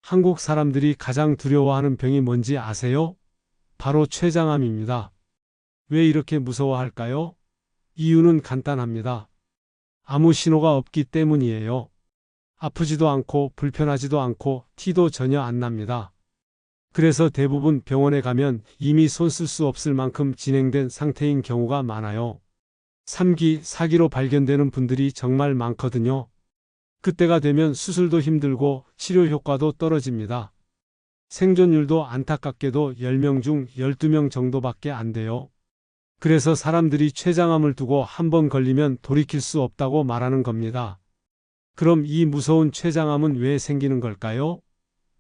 한국 사람들이 가장 두려워하는 병이 뭔지 아세요? 바로 췌장암입니다. 왜 이렇게 무서워할까요? 이유는 간단합니다. 아무 신호가 없기 때문이에요. 아프지도 않고 불편하지도 않고 티도 전혀 안 납니다. 그래서 대부분 병원에 가면 이미 손 쓸 수 없을 만큼 진행된 상태인 경우가 많아요. 3기, 4기로 발견되는 분들이 정말 많거든요. 그때가 되면 수술도 힘들고 치료 효과도 떨어집니다. 생존율도 안타깝게도 10명 중 12명 정도밖에 안 돼요. 그래서 사람들이 췌장암을 두고 한 번 걸리면 돌이킬 수 없다고 말하는 겁니다. 그럼 이 무서운 췌장암은 왜 생기는 걸까요?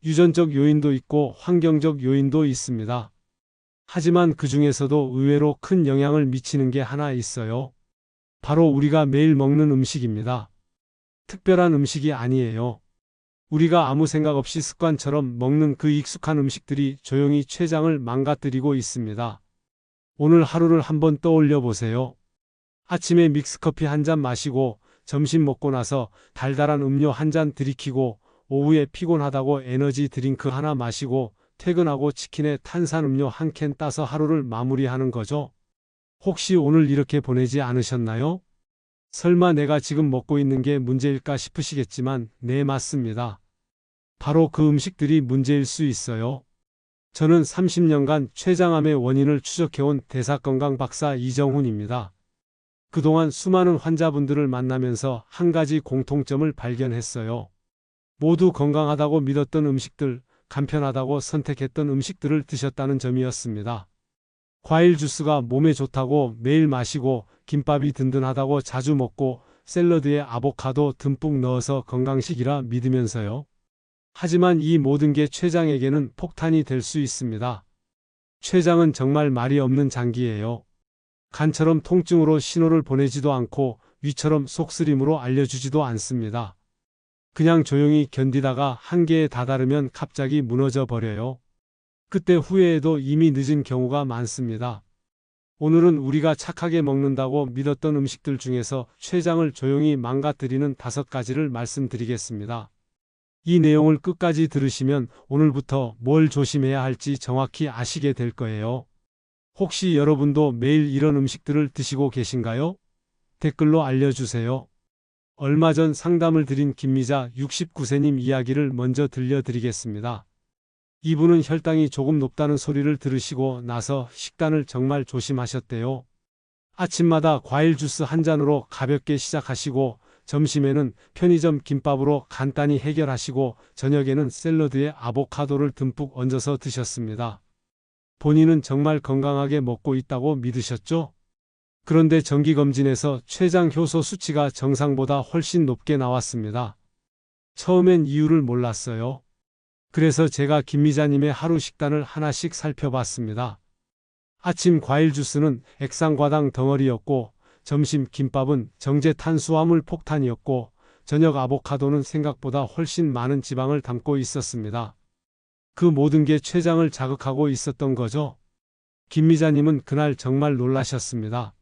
유전적 요인도 있고 환경적 요인도 있습니다. 하지만 그 중에서도 의외로 큰 영향을 미치는 게 하나 있어요. 바로 우리가 매일 먹는 음식입니다. 특별한 음식이 아니에요. 우리가 아무 생각 없이 습관처럼 먹는 그 익숙한 음식들이 조용히 췌장을 망가뜨리고 있습니다. 오늘 하루를 한번 떠올려 보세요. 아침에 믹스커피 한 잔 마시고 점심 먹고 나서 달달한 음료 한 잔 들이키고 오후에 피곤하다고 에너지 드링크 하나 마시고 퇴근하고 치킨에 탄산음료 한 캔 따서 하루를 마무리하는 거죠. 혹시 오늘 이렇게 보내지 않으셨나요? 설마 내가 지금 먹고 있는 게 문제일까 싶으시겠지만 네, 맞습니다. 바로 그 음식들이 문제일 수 있어요. 저는 30년간 췌장암의 원인을 추적해온 대사건강 박사 이정훈입니다. 그동안 수많은 환자분들을 만나면서 한 가지 공통점을 발견했어요. 모두 건강하다고 믿었던 음식들, 간편하다고 선택했던 음식들을 드셨다는 점이었습니다. 과일 주스가 몸에 좋다고 매일 마시고 김밥이 든든하다고 자주 먹고 샐러드에 아보카도 듬뿍 넣어서 건강식이라 믿으면서요. 하지만 이 모든 게 췌장에게는 폭탄이 될 수 있습니다. 췌장은 정말 말이 없는 장기예요. 간처럼 통증으로 신호를 보내지도 않고 위처럼 속쓰림으로 알려주지도 않습니다. 그냥 조용히 견디다가 한계에 다다르면 갑자기 무너져 버려요. 그때 후회해도 이미 늦은 경우가 많습니다. 오늘은 우리가 착하게 먹는다고 믿었던 음식들 중에서 췌장을 조용히 망가뜨리는 5가지를 말씀드리겠습니다. 이 내용을 끝까지 들으시면 오늘부터 뭘 조심해야 할지 정확히 아시게 될 거예요. 혹시 여러분도 매일 이런 음식들을 드시고 계신가요? 댓글로 알려주세요. 얼마 전 상담을 드린 김미자 69세님 이야기를 먼저 들려드리겠습니다. 이분은 혈당이 조금 높다는 소리를 들으시고 나서 식단을 정말 조심하셨대요. 아침마다 과일 주스 한 잔으로 가볍게 시작하시고 점심에는 편의점 김밥으로 간단히 해결하시고 저녁에는 샐러드에 아보카도를 듬뿍 얹어서 드셨습니다. 본인은 정말 건강하게 먹고 있다고 믿으셨죠? 그런데 정기검진에서 췌장 효소 수치가 정상보다 훨씬 높게 나왔습니다. 처음엔 이유를 몰랐어요. 그래서 제가 김미자님의 하루 식단을 하나씩 살펴봤습니다. 아침 과일 주스는 액상과당 덩어리였고 점심 김밥은 정제 탄수화물 폭탄이었고 저녁 아보카도는 생각보다 훨씬 많은 지방을 담고 있었습니다. 그 모든 게 췌장을 자극하고 있었던 거죠. 김미자님은 그날 정말 놀라셨습니다.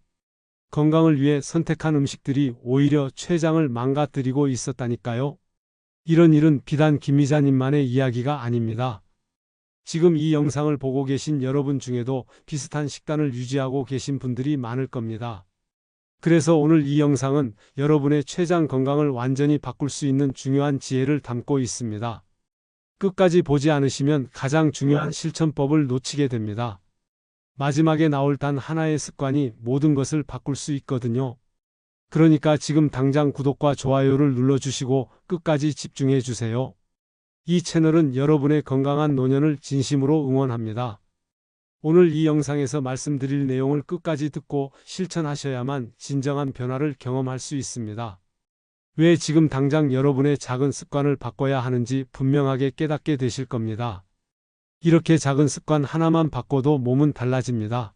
건강을 위해 선택한 음식들이 오히려 췌장을 망가뜨리고 있었다니까요. 이런 일은 비단 김미자님만의 이야기가 아닙니다. 지금 이 영상을 보고 계신 여러분 중에도 비슷한 식단을 유지하고 계신 분들이 많을 겁니다. 그래서 오늘 이 영상은 여러분의 췌장 건강을 완전히 바꿀 수 있는 중요한 지혜를 담고 있습니다. 끝까지 보지 않으시면 가장 중요한 실천법을 놓치게 됩니다. 마지막에 나올 단 하나의 습관이 모든 것을 바꿀 수 있거든요. 그러니까 지금 당장 구독과 좋아요를 눌러주시고 끝까지 집중해 주세요. 이 채널은 여러분의 건강한 노년을 진심으로 응원합니다. 오늘 이 영상에서 말씀드릴 내용을 끝까지 듣고 실천하셔야만 진정한 변화를 경험할 수 있습니다. 왜 지금 당장 여러분의 작은 습관을 바꿔야 하는지 분명하게 깨닫게 되실 겁니다. 이렇게 작은 습관 하나만 바꿔도 몸은 달라집니다.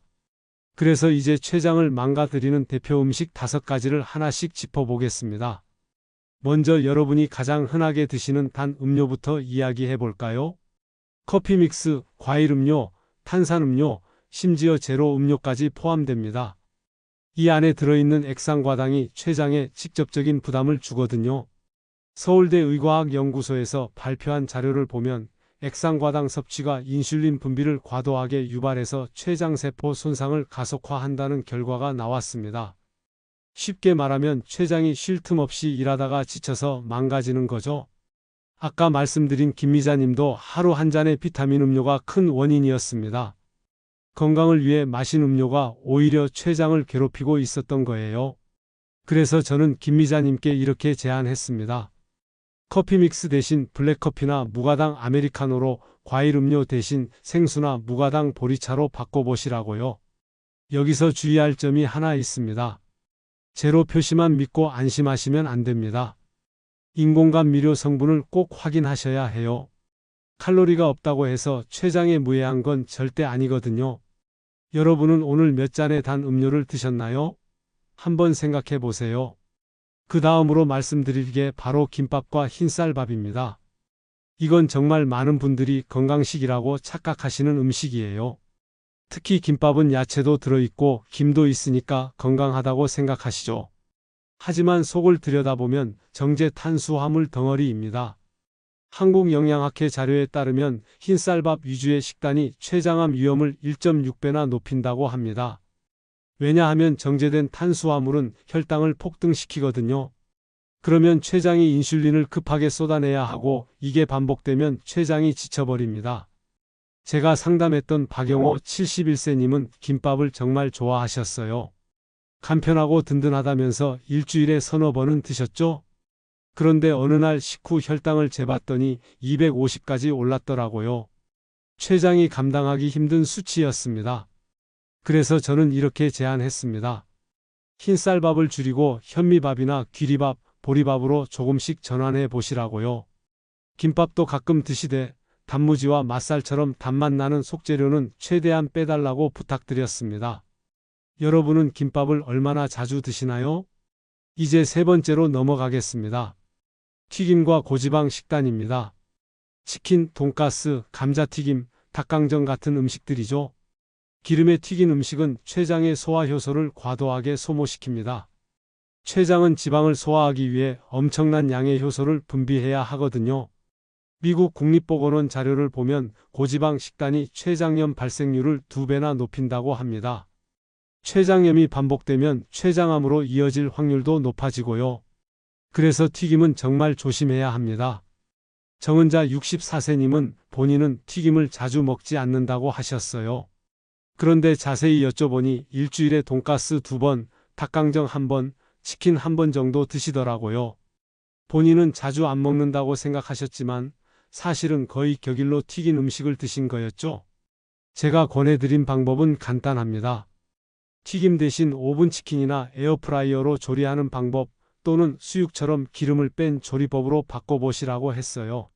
그래서 이제 췌장을 망가뜨리는 대표 음식 5가지를 하나씩 짚어보겠습니다. 먼저 여러분이 가장 흔하게 드시는 단 음료부터 이야기해 볼까요? 커피 믹스, 과일 음료, 탄산음료, 심지어 제로 음료까지 포함됩니다. 이 안에 들어있는 액상과당이 췌장에 직접적인 부담을 주거든요. 서울대 의과학연구소에서 발표한 자료를 보면 액상과당 섭취가 인슐린 분비를 과도하게 유발해서 췌장세포 손상을 가속화한다는 결과가 나왔습니다. 쉽게 말하면 췌장이 쉴 틈 없이 일하다가 지쳐서 망가지는 거죠. 아까 말씀드린 김 기자님도 하루 한 잔의 비타민 음료가 큰 원인이었습니다. 건강을 위해 마신 음료가 오히려 췌장을 괴롭히고 있었던 거예요. 그래서 저는 김 기자님께 이렇게 제안했습니다. 커피 믹스 대신 블랙커피나 무가당 아메리카노로, 과일 음료 대신 생수나 무가당 보리차로 바꿔보시라고요. 여기서 주의할 점이 하나 있습니다. 제로 표시만 믿고 안심하시면 안 됩니다. 인공감미료 성분을 꼭 확인하셔야 해요. 칼로리가 없다고 해서 췌장에 무해한 건 절대 아니거든요. 여러분은 오늘 몇 잔의 단 음료를 드셨나요? 한번 생각해 보세요. 그 다음으로 말씀드릴 게 바로 김밥과 흰쌀밥입니다. 이건 정말 많은 분들이 건강식이라고 착각하시는 음식이에요. 특히 김밥은 야채도 들어있고 김도 있으니까 건강하다고 생각하시죠. 하지만 속을 들여다보면 정제 탄수화물 덩어리입니다. 한국영양학회 자료에 따르면 흰쌀밥 위주의 식단이 췌장암 위험을 1.6배나 높인다고 합니다. 왜냐하면 정제된 탄수화물은 혈당을 폭등시키거든요. 그러면 췌장이 인슐린을 급하게 쏟아내야 하고 이게 반복되면 췌장이 지쳐버립니다. 제가 상담했던 박영호 71세님은 김밥을 정말 좋아하셨어요. 간편하고 든든하다면서 일주일에 서너 번은 드셨죠? 그런데 어느 날 식후 혈당을 재봤더니 250까지 올랐더라고요. 췌장이 감당하기 힘든 수치였습니다. 그래서 저는 이렇게 제안했습니다. 흰쌀밥을 줄이고 현미밥이나 귀리밥, 보리밥으로 조금씩 전환해 보시라고요. 김밥도 가끔 드시되 단무지와 맛살처럼 단맛 나는 속재료는 최대한 빼달라고 부탁드렸습니다. 여러분은 김밥을 얼마나 자주 드시나요? 이제 세 번째로 넘어가겠습니다. 튀김과 고지방 식단입니다. 치킨, 돈가스, 감자튀김, 닭강정 같은 음식들이죠. 기름에 튀긴 음식은 췌장의 소화 효소를 과도하게 소모시킵니다. 췌장은 지방을 소화하기 위해 엄청난 양의 효소를 분비해야 하거든요. 미국 국립보건원 자료를 보면 고지방 식단이 췌장염 발생률을 2배나 높인다고 합니다. 췌장염이 반복되면 췌장암으로 이어질 확률도 높아지고요. 그래서 튀김은 정말 조심해야 합니다. 정은자 64세님은 본인은 튀김을 자주 먹지 않는다고 하셨어요. 그런데 자세히 여쭤보니 일주일에 돈가스 2번, 닭강정 1번, 치킨 1번 정도 드시더라고요. 본인은 자주 안 먹는다고 생각하셨지만 사실은 거의 격일로 튀긴 음식을 드신 거였죠. 제가 권해드린 방법은 간단합니다. 튀김 대신 오븐 치킨이나 에어프라이어로 조리하는 방법 또는 수육처럼 기름을 뺀 조리법으로 바꿔보시라고 했어요.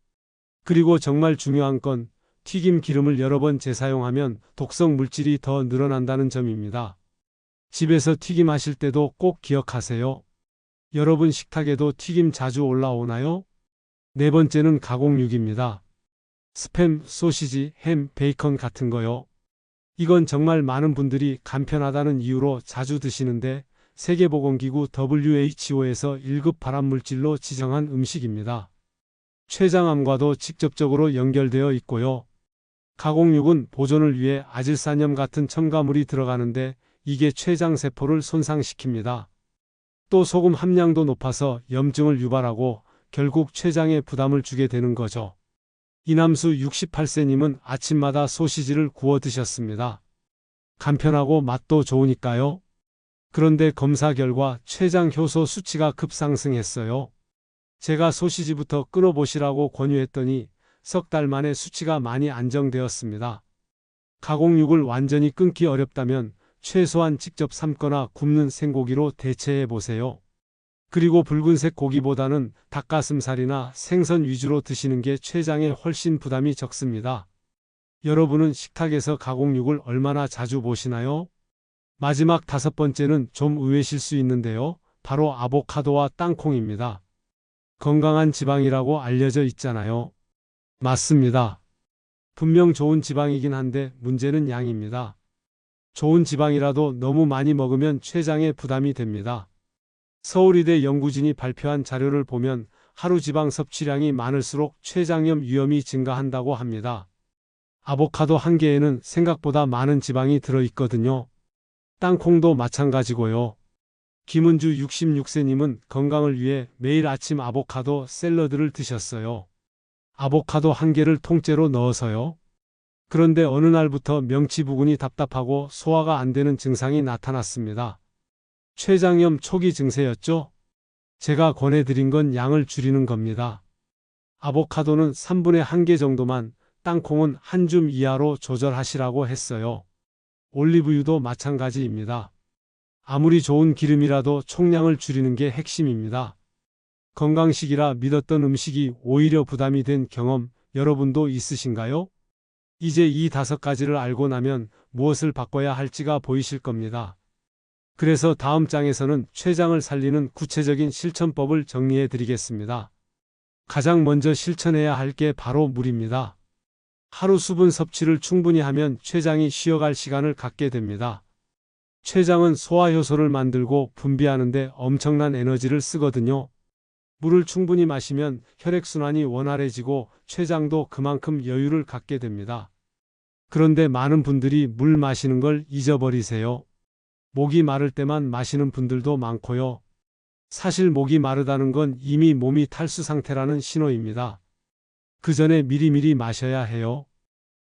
그리고 정말 중요한 건 튀김 기름을 여러 번 재사용하면 독성 물질이 더 늘어난다는 점입니다. 집에서 튀김하실 때도 꼭 기억하세요. 여러분 식탁에도 튀김 자주 올라오나요? 네 번째는 가공육입니다. 스팸, 소시지, 햄, 베이컨 같은 거요. 이건 정말 많은 분들이 간편하다는 이유로 자주 드시는데 세계보건기구 WHO에서 1급 발암물질로 지정한 음식입니다. 췌장암과도 직접적으로 연결되어 있고요. 가공육은 보존을 위해 아질산염 같은 첨가물이 들어가는데 이게 췌장세포를 손상시킵니다. 또 소금 함량도 높아서 염증을 유발하고 결국 췌장에 부담을 주게 되는 거죠. 이남수 68세님은 아침마다 소시지를 구워 드셨습니다. 간편하고 맛도 좋으니까요. 그런데 검사 결과 췌장 효소 수치가 급상승했어요. 제가 소시지부터 끊어보시라고 권유했더니 석 달 만에 수치가 많이 안정되었습니다. 가공육을 완전히 끊기 어렵다면 최소한 직접 삶거나 굽는 생고기로 대체해 보세요. 그리고 붉은색 고기보다는 닭가슴살이나 생선 위주로 드시는 게 췌장에 훨씬 부담이 적습니다. 여러분은 식탁에서 가공육을 얼마나 자주 보시나요? 마지막 5번째는 좀 의외실 수 있는데요. 바로 아보카도와 땅콩입니다. 건강한 지방이라고 알려져 있잖아요. 맞습니다. 분명 좋은 지방이긴 한데 문제는 양입니다. 좋은 지방이라도 너무 많이 먹으면 췌장에 부담이 됩니다. 서울의대 연구진이 발표한 자료를 보면 하루 지방 섭취량이 많을수록 췌장염 위험이 증가한다고 합니다. 아보카도 한 개에는 생각보다 많은 지방이 들어있거든요. 땅콩도 마찬가지고요. 김은주 66세님은 건강을 위해 매일 아침 아보카도 샐러드를 드셨어요. 아보카도 한 개를 통째로 넣어서요. 그런데 어느 날부터 명치 부근이 답답하고 소화가 안 되는 증상이 나타났습니다. 췌장염 초기 증세였죠? 제가 권해드린 건 양을 줄이는 겁니다. 아보카도는 3분의 1개 정도만, 땅콩은 한 줌 이하로 조절하시라고 했어요. 올리브유도 마찬가지입니다. 아무리 좋은 기름이라도 총량을 줄이는 게 핵심입니다. 건강식이라 믿었던 음식이 오히려 부담이 된 경험 여러분도 있으신가요? 이제 이 5가지를 알고 나면 무엇을 바꿔야 할지가 보이실 겁니다. 그래서 다음 장에서는 췌장을 살리는 구체적인 실천법을 정리해 드리겠습니다. 가장 먼저 실천해야 할 게 바로 물입니다. 하루 수분 섭취를 충분히 하면 췌장이 쉬어갈 시간을 갖게 됩니다. 췌장은 소화효소를 만들고 분비하는데 엄청난 에너지를 쓰거든요. 물을 충분히 마시면 혈액순환이 원활해지고 췌장도 그만큼 여유를 갖게 됩니다. 그런데 많은 분들이 물 마시는 걸 잊어버리세요. 목이 마를 때만 마시는 분들도 많고요. 사실 목이 마르다는 건 이미 몸이 탈수 상태라는 신호입니다. 그 전에 미리미리 마셔야 해요.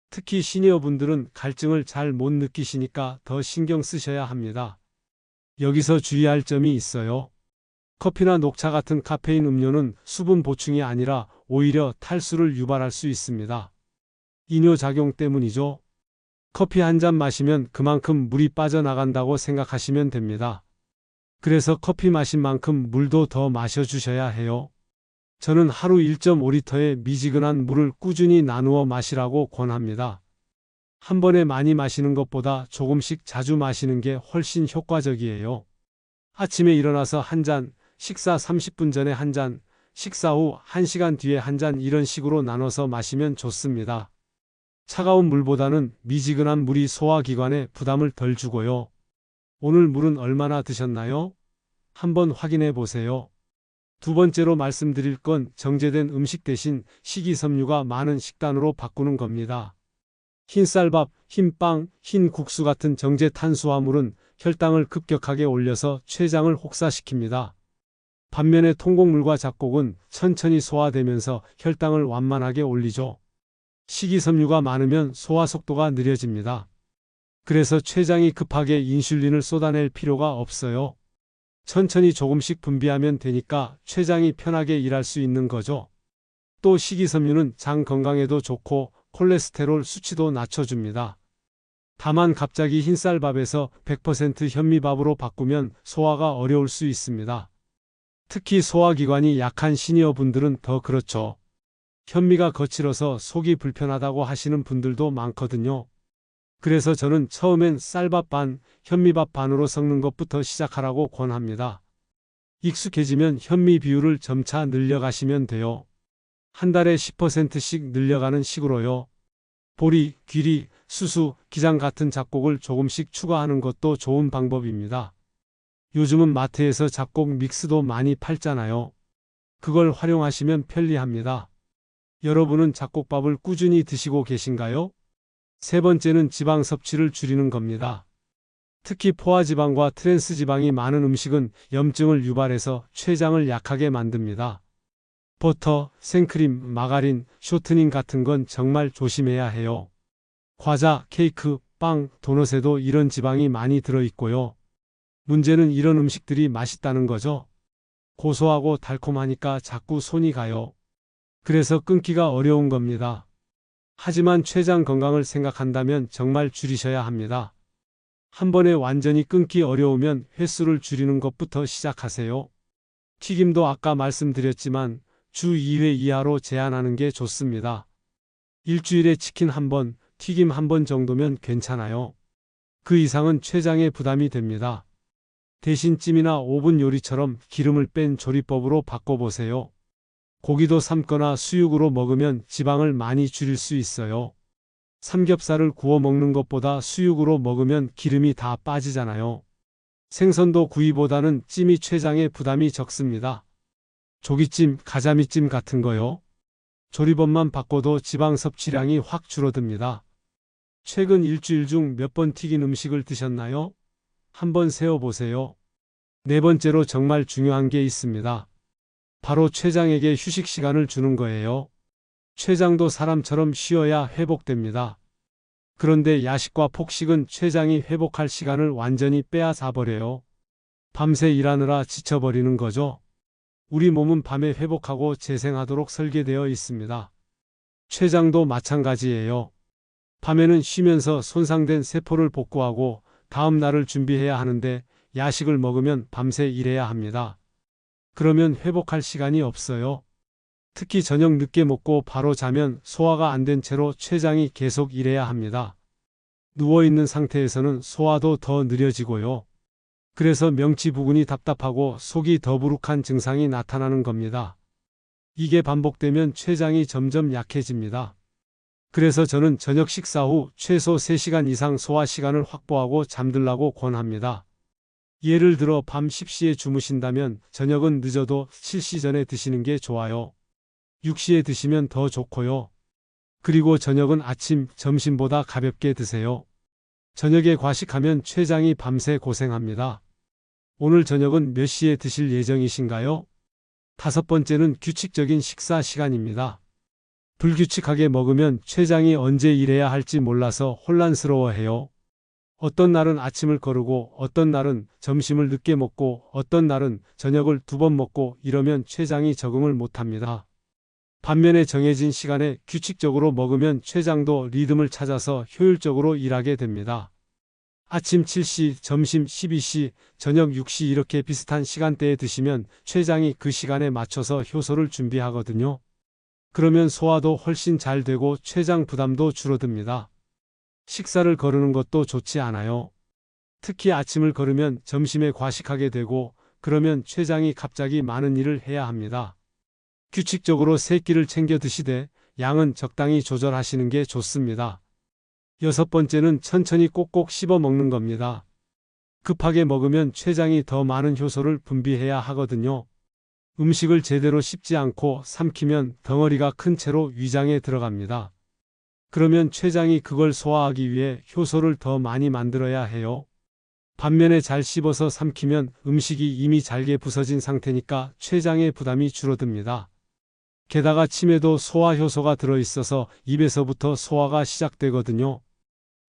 특히 시니어분들은 갈증을 잘 못 느끼시니까 더 신경 쓰셔야 합니다. 여기서 주의할 점이 있어요. 커피나 녹차 같은 카페인 음료는 수분 보충이 아니라 오히려 탈수를 유발할 수 있습니다. 이뇨작용 때문이죠. 커피 한 잔 마시면 그만큼 물이 빠져나간다고 생각하시면 됩니다. 그래서 커피 마신 만큼 물도 더 마셔주셔야 해요. 저는 하루 1.5리터의 미지근한 물을 꾸준히 나누어 마시라고 권합니다. 한 번에 많이 마시는 것보다 조금씩 자주 마시는 게 훨씬 효과적이에요. 아침에 일어나서 한 잔, 식사 30분 전에 한 잔, 식사 후 1시간 뒤에 한 잔 이런 식으로 나눠서 마시면 좋습니다. 차가운 물보다는 미지근한 물이 소화기관에 부담을 덜 주고요. 오늘 물은 얼마나 드셨나요? 한번 확인해 보세요. 두 번째로 말씀드릴 건 정제된 음식 대신 식이섬유가 많은 식단으로 바꾸는 겁니다. 흰쌀밥, 흰빵, 흰국수 같은 정제 탄수화물은 혈당을 급격하게 올려서 췌장을 혹사시킵니다. 반면에 통곡물과 잡곡은 천천히 소화되면서 혈당을 완만하게 올리죠. 식이섬유가 많으면 소화 속도가 느려집니다. 그래서 췌장이 급하게 인슐린을 쏟아낼 필요가 없어요. 천천히 조금씩 분비하면 되니까 췌장이 편하게 일할 수 있는 거죠. 또 식이섬유는 장 건강에도 좋고 콜레스테롤 수치도 낮춰줍니다. 다만 갑자기 흰쌀밥에서 100% 현미밥으로 바꾸면 소화가 어려울 수 있습니다. 특히 소화기관이 약한 시니어분들은 더 그렇죠. 현미가 거칠어서 속이 불편하다고 하시는 분들도 많거든요. 그래서 저는 처음엔 쌀밥 반, 현미밥 반으로 섞는 것부터 시작하라고 권합니다. 익숙해지면 현미 비율을 점차 늘려가시면 돼요. 한 달에 10%씩 늘려가는 식으로요. 보리, 귀리, 수수, 기장 같은 잡곡을 조금씩 추가하는 것도 좋은 방법입니다. 요즘은 마트에서 잡곡 믹스도 많이 팔잖아요. 그걸 활용하시면 편리합니다. 여러분은 잡곡밥을 꾸준히 드시고 계신가요? 세 번째는 지방 섭취를 줄이는 겁니다. 특히 포화지방과 트랜스지방이 많은 음식은 염증을 유발해서 췌장을 약하게 만듭니다. 버터, 생크림, 마가린, 쇼트닝 같은 건 정말 조심해야 해요. 과자, 케이크, 빵, 도넛에도 이런 지방이 많이 들어있고요. 문제는 이런 음식들이 맛있다는 거죠. 고소하고 달콤하니까 자꾸 손이 가요. 그래서 끊기가 어려운 겁니다. 하지만 췌장 건강을 생각한다면 정말 줄이셔야 합니다. 한 번에 완전히 끊기 어려우면 횟수를 줄이는 것부터 시작하세요. 튀김도 아까 말씀드렸지만 주 2회 이하로 제한하는 게 좋습니다. 일주일에 치킨 한 번, 튀김 한 번 정도면 괜찮아요. 그 이상은 췌장에 부담이 됩니다. 대신 찜이나 오븐 요리처럼 기름을 뺀 조리법으로 바꿔보세요. 고기도 삶거나 수육으로 먹으면 지방을 많이 줄일 수 있어요. 삼겹살을 구워 먹는 것보다 수육으로 먹으면 기름이 다 빠지잖아요. 생선도 구이보다는 찜이 췌장에 부담이 적습니다. 조기찜, 가자미찜 같은 거요. 조리법만 바꿔도 지방 섭취량이 확 줄어듭니다. 최근 일주일 중 몇 번 튀긴 음식을 드셨나요? 한번 세어보세요. 네 번째로 정말 중요한 게 있습니다. 바로 췌장에게 휴식 시간을 주는 거예요. 췌장도 사람처럼 쉬어야 회복됩니다. 그런데 야식과 폭식은 췌장이 회복할 시간을 완전히 빼앗아 버려요. 밤새 일하느라 지쳐버리는 거죠. 우리 몸은 밤에 회복하고 재생하도록 설계되어 있습니다. 췌장도 마찬가지예요. 밤에는 쉬면서 손상된 세포를 복구하고 다음 날을 준비해야 하는데 야식을 먹으면 밤새 일해야 합니다. 그러면 회복할 시간이 없어요. 특히 저녁 늦게 먹고 바로 자면 소화가 안 된 채로 췌장이 계속 일해야 합니다. 누워있는 상태에서는 소화도 더 느려지고요. 그래서 명치 부근이 답답하고 속이 더부룩한 증상이 나타나는 겁니다. 이게 반복되면 췌장이 점점 약해집니다. 그래서 저는 저녁 식사 후 최소 3시간 이상 소화 시간을 확보하고 잠들라고 권합니다. 예를 들어 밤 10시에 주무신다면 저녁은 늦어도 7시 전에 드시는 게 좋아요. 6시에 드시면 더 좋고요. 그리고 저녁은 아침, 점심보다 가볍게 드세요. 저녁에 과식하면 췌장이 밤새 고생합니다. 오늘 저녁은 몇 시에 드실 예정이신가요? 다섯 번째는 규칙적인 식사 시간입니다. 불규칙하게 먹으면 췌장이 언제 일해야 할지 몰라서 혼란스러워해요. 어떤 날은 아침을 거르고 어떤 날은 점심을 늦게 먹고 어떤 날은 저녁을 2번 먹고 이러면 췌장이 적응을 못합니다. 반면에 정해진 시간에 규칙적으로 먹으면 췌장도 리듬을 찾아서 효율적으로 일하게 됩니다. 아침 7시, 점심 12시, 저녁 6시 이렇게 비슷한 시간대에 드시면 췌장이 그 시간에 맞춰서 효소를 준비하거든요. 그러면 소화도 훨씬 잘 되고 췌장 부담도 줄어듭니다. 식사를 거르는 것도 좋지 않아요. 특히 아침을 거르면 점심에 과식하게 되고 그러면 췌장이 갑자기 많은 일을 해야 합니다. 규칙적으로 3끼를 챙겨 드시되 양은 적당히 조절하시는 게 좋습니다. 여섯 번째는 천천히 꼭꼭 씹어 먹는 겁니다. 급하게 먹으면 췌장이 더 많은 효소를 분비해야 하거든요. 음식을 제대로 씹지 않고 삼키면 덩어리가 큰 채로 위장에 들어갑니다. 그러면 췌장이 그걸 소화하기 위해 효소를 더 많이 만들어야 해요. 반면에 잘 씹어서 삼키면 음식이 이미 잘게 부서진 상태니까 췌장의 부담이 줄어듭니다. 게다가 침에도 소화효소가 들어있어서 입에서부터 소화가 시작되거든요.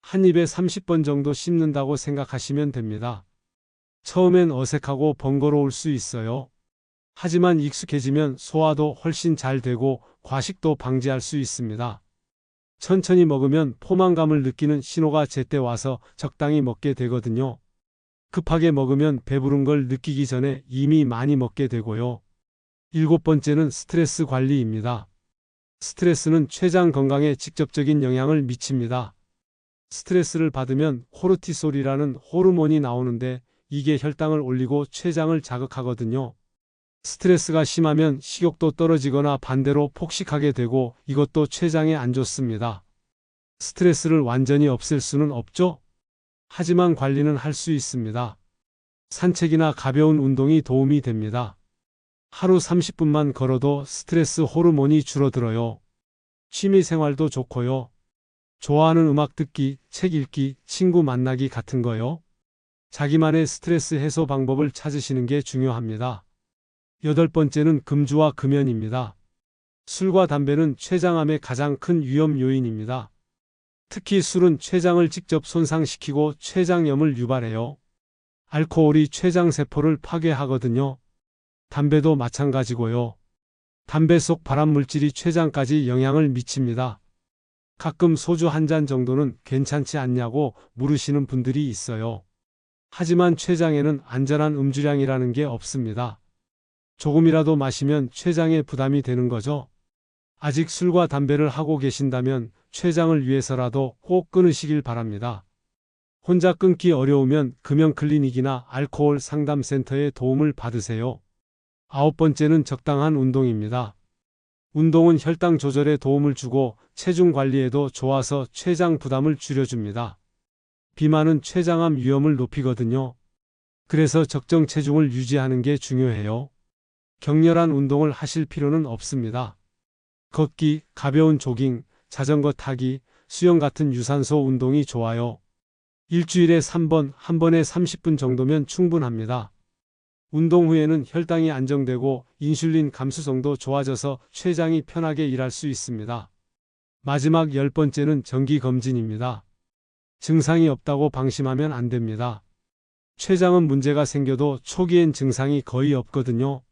한 입에 30번 정도 씹는다고 생각하시면 됩니다. 처음엔 어색하고 번거로울 수 있어요. 하지만 익숙해지면 소화도 훨씬 잘 되고 과식도 방지할 수 있습니다. 천천히 먹으면 포만감을 느끼는 신호가 제때 와서 적당히 먹게 되거든요. 급하게 먹으면 배부른 걸 느끼기 전에 이미 많이 먹게 되고요. 일곱 번째는 스트레스 관리입니다. 스트레스는 췌장 건강에 직접적인 영향을 미칩니다. 스트레스를 받으면 코르티솔이라는 호르몬이 나오는데 이게 혈당을 올리고 췌장을 자극하거든요. 스트레스가 심하면 식욕도 떨어지거나 반대로 폭식하게 되고 이것도 췌장에 안 좋습니다. 스트레스를 완전히 없앨 수는 없죠? 하지만 관리는 할 수 있습니다. 산책이나 가벼운 운동이 도움이 됩니다. 하루 30분만 걸어도 스트레스 호르몬이 줄어들어요. 취미 생활도 좋고요. 좋아하는 음악 듣기, 책 읽기, 친구 만나기 같은 거요. 자기만의 스트레스 해소 방법을 찾으시는 게 중요합니다. 여덟 번째는 금주와 금연입니다. 술과 담배는 췌장암의 가장 큰 위험 요인입니다. 특히 술은 췌장을 직접 손상시키고 췌장염을 유발해요. 알코올이 췌장세포를 파괴하거든요. 담배도 마찬가지고요. 담배 속 발암물질이 췌장까지 영향을 미칩니다. 가끔 소주 한 잔 정도는 괜찮지 않냐고 물으시는 분들이 있어요. 하지만 췌장에는 안전한 음주량이라는 게 없습니다. 조금이라도 마시면 췌장에 부담이 되는 거죠. 아직 술과 담배를 하고 계신다면 췌장을 위해서라도 꼭 끊으시길 바랍니다. 혼자 끊기 어려우면 금연클리닉이나 알코올 상담센터의 도움을 받으세요. 아홉 번째는 적당한 운동입니다. 운동은 혈당 조절에 도움을 주고 체중 관리에도 좋아서 췌장 부담을 줄여줍니다. 비만은 췌장암 위험을 높이거든요. 그래서 적정 체중을 유지하는 게 중요해요. 격렬한 운동을 하실 필요는 없습니다. 걷기, 가벼운 조깅, 자전거 타기, 수영 같은 유산소 운동이 좋아요. 일주일에 3번, 한 번에 30분 정도면 충분합니다. 운동 후에는 혈당이 안정되고 인슐린 감수성도 좋아져서 췌장이 편하게 일할 수 있습니다. 마지막 10번째는 정기검진입니다. 증상이 없다고 방심하면 안 됩니다. 췌장은 문제가 생겨도 초기엔 증상이 거의 없거든요.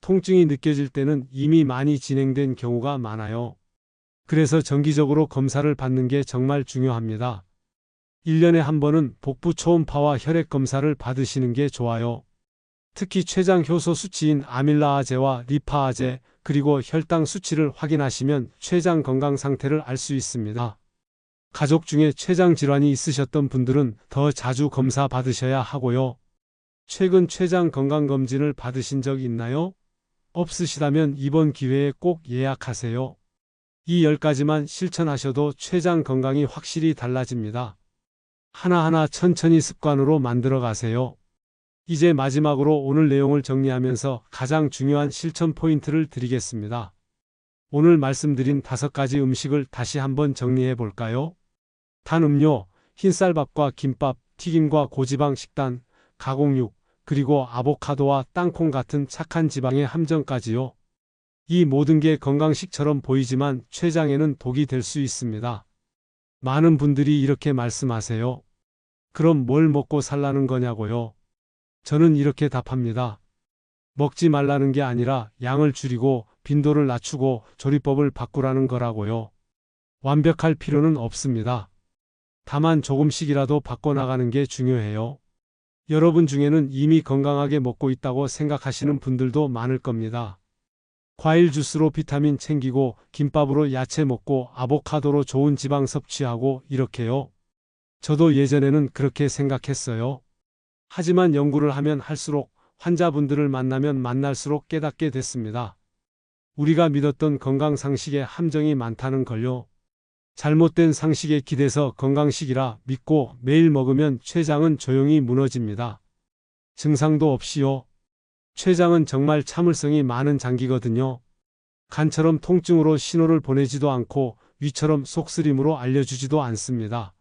통증이 느껴질 때는 이미 많이 진행된 경우가 많아요. 그래서 정기적으로 검사를 받는 게 정말 중요합니다. 1년에 한 번은 복부 초음파와 혈액 검사를 받으시는 게 좋아요. 특히 췌장 효소 수치인 아밀라아제와 리파아제, 그리고 혈당 수치를 확인하시면 췌장 건강 상태를 알 수 있습니다. 가족 중에 췌장 질환이 있으셨던 분들은 더 자주 검사 받으셔야 하고요. 최근 췌장 건강검진을 받으신 적 있나요? 없으시다면 이번 기회에 꼭 예약하세요. 이 10가지만 실천하셔도 췌장 건강이 확실히 달라집니다. 하나하나 천천히 습관으로 만들어 가세요. 이제 마지막으로 오늘 내용을 정리하면서 가장 중요한 실천 포인트를 드리겠습니다. 오늘 말씀드린 5가지 음식을 다시 한번 정리해 볼까요? 단 음료, 흰쌀밥과 김밥, 튀김과 고지방 식단, 가공육, 그리고 아보카도와 땅콩 같은 착한 지방의 함정까지요. 이 모든 게 건강식처럼 보이지만 췌장에는 독이 될 수 있습니다. 많은 분들이 이렇게 말씀하세요. 그럼 뭘 먹고 살라는 거냐고요? 저는 이렇게 답합니다. 먹지 말라는 게 아니라 양을 줄이고 빈도를 낮추고 조리법을 바꾸라는 거라고요. 완벽할 필요는 없습니다. 다만 조금씩이라도 바꿔나가는 게 중요해요. 여러분 중에는 이미 건강하게 먹고 있다고 생각하시는 분들도 많을 겁니다. 과일 주스로 비타민 챙기고 김밥으로 야채 먹고 아보카도로 좋은 지방 섭취하고 이렇게요. 저도 예전에는 그렇게 생각했어요. 하지만 연구를 하면 할수록 환자분들을 만나면 만날수록 깨닫게 됐습니다. 우리가 믿었던 건강 상식에 함정이 많다는 걸요. 잘못된 상식에 기대서 건강식이라 믿고 매일 먹으면 췌장은 조용히 무너집니다. 증상도 없이요. 췌장은 정말 참을성이 많은 장기거든요. 간처럼 통증으로 신호를 보내지도 않고 위처럼 속쓰림으로 알려주지도 않습니다.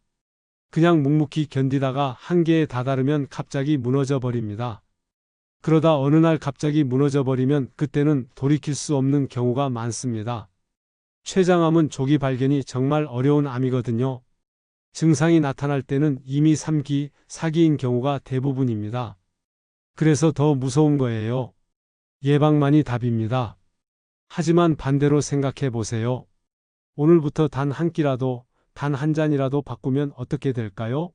그냥 묵묵히 견디다가 한계에 다다르면 갑자기 무너져 버립니다. 그러다 어느 날 갑자기 무너져 버리면 그때는 돌이킬 수 없는 경우가 많습니다. 췌장암은 조기 발견이 정말 어려운 암이거든요. 증상이 나타날 때는 이미 3기, 4기인 경우가 대부분입니다. 그래서 더 무서운 거예요. 예방만이 답입니다. 하지만 반대로 생각해 보세요. 오늘부터 단 한 끼라도, 단 한 잔이라도 바꾸면 어떻게 될까요?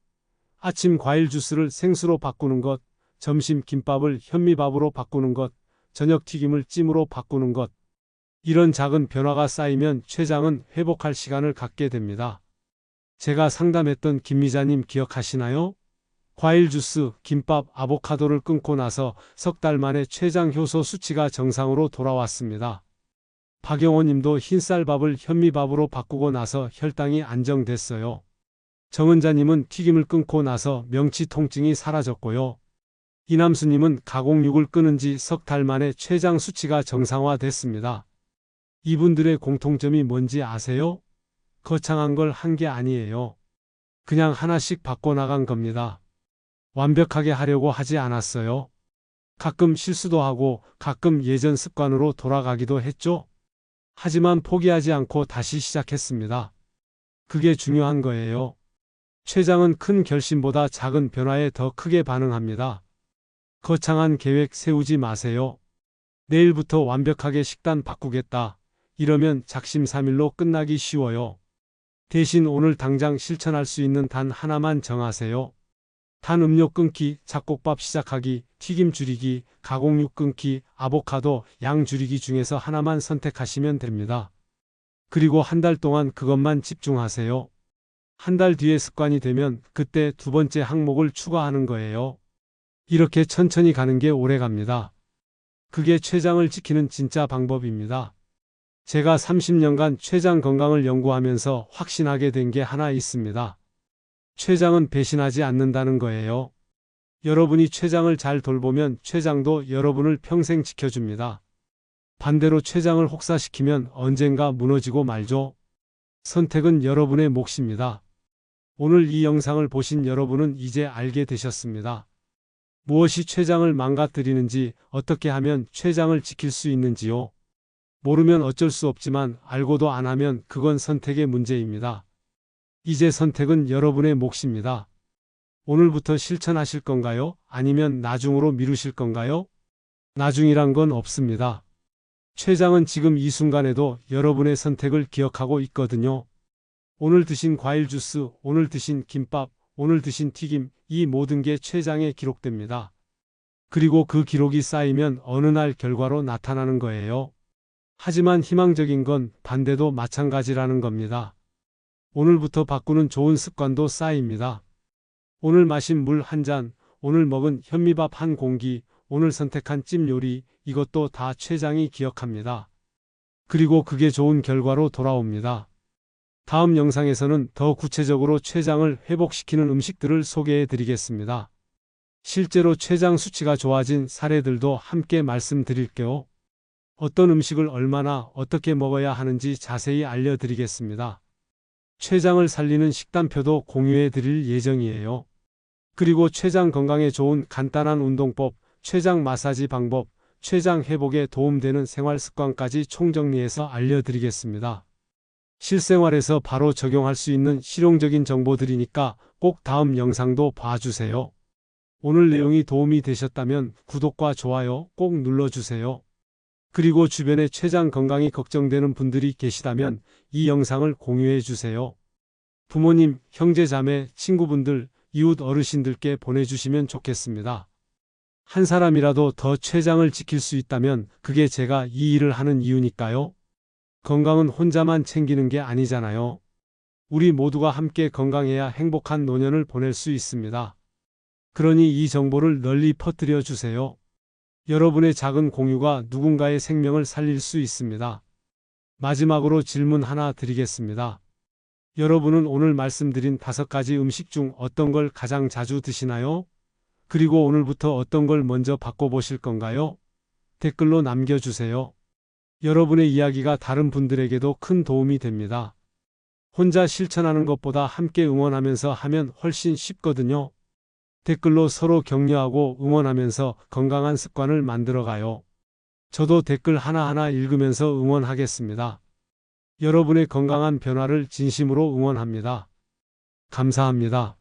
아침 과일 주스를 생수로 바꾸는 것, 점심 김밥을 현미밥으로 바꾸는 것, 저녁 튀김을 찜으로 바꾸는 것. 이런 작은 변화가 쌓이면 췌장은 회복할 시간을 갖게 됩니다. 제가 상담했던 김미자님 기억하시나요? 과일 주스, 김밥, 아보카도를 끊고 나서 석 달 만에 췌장 효소 수치가 정상으로 돌아왔습니다. 박영호 님도 흰쌀밥을 현미밥으로 바꾸고 나서 혈당이 안정됐어요. 정은자님은 튀김을 끊고 나서 명치 통증이 사라졌고요. 이남수님은 가공육을 끊은 지 석 달 만에 췌장 수치가 정상화됐습니다. 이분들의 공통점이 뭔지 아세요? 거창한 걸 한 게 아니에요. 그냥 하나씩 바꿔나간 겁니다. 완벽하게 하려고 하지 않았어요. 가끔 실수도 하고 가끔 예전 습관으로 돌아가기도 했죠. 하지만 포기하지 않고 다시 시작했습니다. 그게 중요한 거예요. 췌장은 큰 결심보다 작은 변화에 더 크게 반응합니다. 거창한 계획 세우지 마세요. 내일부터 완벽하게 식단 바꾸겠다. 이러면 작심삼일로 끝나기 쉬워요. 대신 오늘 당장 실천할 수 있는 단 하나만 정하세요. 단 음료 끊기, 잡곡밥 시작하기, 튀김 줄이기, 가공육 끊기, 아보카도 양 줄이기 중에서 하나만 선택하시면 됩니다. 그리고 한 달 동안 그것만 집중하세요. 한 달 뒤에 습관이 되면 그때 두 번째 항목을 추가하는 거예요. 이렇게 천천히 가는 게 오래 갑니다. 그게 췌장을 지키는 진짜 방법입니다. 제가 30년간 췌장 건강을 연구하면서 확신하게 된 게 하나 있습니다. 췌장은 배신하지 않는다는 거예요. 여러분이 췌장을 잘 돌보면 췌장도 여러분을 평생 지켜줍니다. 반대로 췌장을 혹사시키면 언젠가 무너지고 말죠. 선택은 여러분의 몫입니다. 오늘 이 영상을 보신 여러분은 이제 알게 되셨습니다. 무엇이 췌장을 망가뜨리는지, 어떻게 하면 췌장을 지킬 수 있는지요. 모르면 어쩔 수 없지만 알고도 안 하면 그건 선택의 문제입니다. 이제 선택은 여러분의 몫입니다. 오늘부터 실천하실 건가요? 아니면 나중으로 미루실 건가요? 나중이란 건 없습니다. 췌장은 지금 이 순간에도 여러분의 선택을 기억하고 있거든요. 오늘 드신 과일 주스, 오늘 드신 김밥, 오늘 드신 튀김, 이 모든 게 췌장에 기록됩니다. 그리고 그 기록이 쌓이면 어느 날 결과로 나타나는 거예요. 하지만 희망적인 건 반대도 마찬가지라는 겁니다. 오늘부터 바꾸는 좋은 습관도 쌓입니다. 오늘 마신 물 한 잔, 오늘 먹은 현미밥 한 공기, 오늘 선택한 찜 요리, 이것도 다 췌장이 기억합니다. 그리고 그게 좋은 결과로 돌아옵니다. 다음 영상에서는 더 구체적으로 췌장을 회복시키는 음식들을 소개해 드리겠습니다. 실제로 췌장 수치가 좋아진 사례들도 함께 말씀드릴게요. 어떤 음식을 얼마나 어떻게 먹어야 하는지 자세히 알려드리겠습니다. 췌장을 살리는 식단표도 공유해 드릴 예정이에요. 그리고 췌장 건강에 좋은 간단한 운동법, 췌장 마사지 방법, 췌장 회복에 도움되는 생활 습관까지 총정리해서 알려드리겠습니다. 실생활에서 바로 적용할 수 있는 실용적인 정보들이니까 꼭 다음 영상도 봐주세요. 오늘 내용이 도움이 되셨다면 구독과 좋아요 꼭 눌러주세요. 그리고 주변에 췌장 건강이 걱정되는 분들이 계시다면 이 영상을 공유해 주세요. 부모님, 형제, 자매, 친구분들, 이웃 어르신들께 보내주시면 좋겠습니다. 한 사람이라도 더 췌장을 지킬 수 있다면 그게 제가 이 일을 하는 이유니까요. 건강은 혼자만 챙기는 게 아니잖아요. 우리 모두가 함께 건강해야 행복한 노년을 보낼 수 있습니다. 그러니 이 정보를 널리 퍼뜨려 주세요. 여러분의 작은 공유가 누군가의 생명을 살릴 수 있습니다. 마지막으로 질문 하나 드리겠습니다. 여러분은 오늘 말씀드린 5가지 음식 중 어떤 걸 가장 자주 드시나요? 그리고 오늘부터 어떤 걸 먼저 바꿔보실 건가요? 댓글로 남겨주세요. 여러분의 이야기가 다른 분들에게도 큰 도움이 됩니다. 혼자 실천하는 것보다 함께 응원하면서 하면 훨씬 쉽거든요. 댓글로 서로 격려하고 응원하면서 건강한 습관을 만들어가요. 저도 댓글 하나하나 읽으면서 응원하겠습니다. 여러분의 건강한 변화를 진심으로 응원합니다. 감사합니다.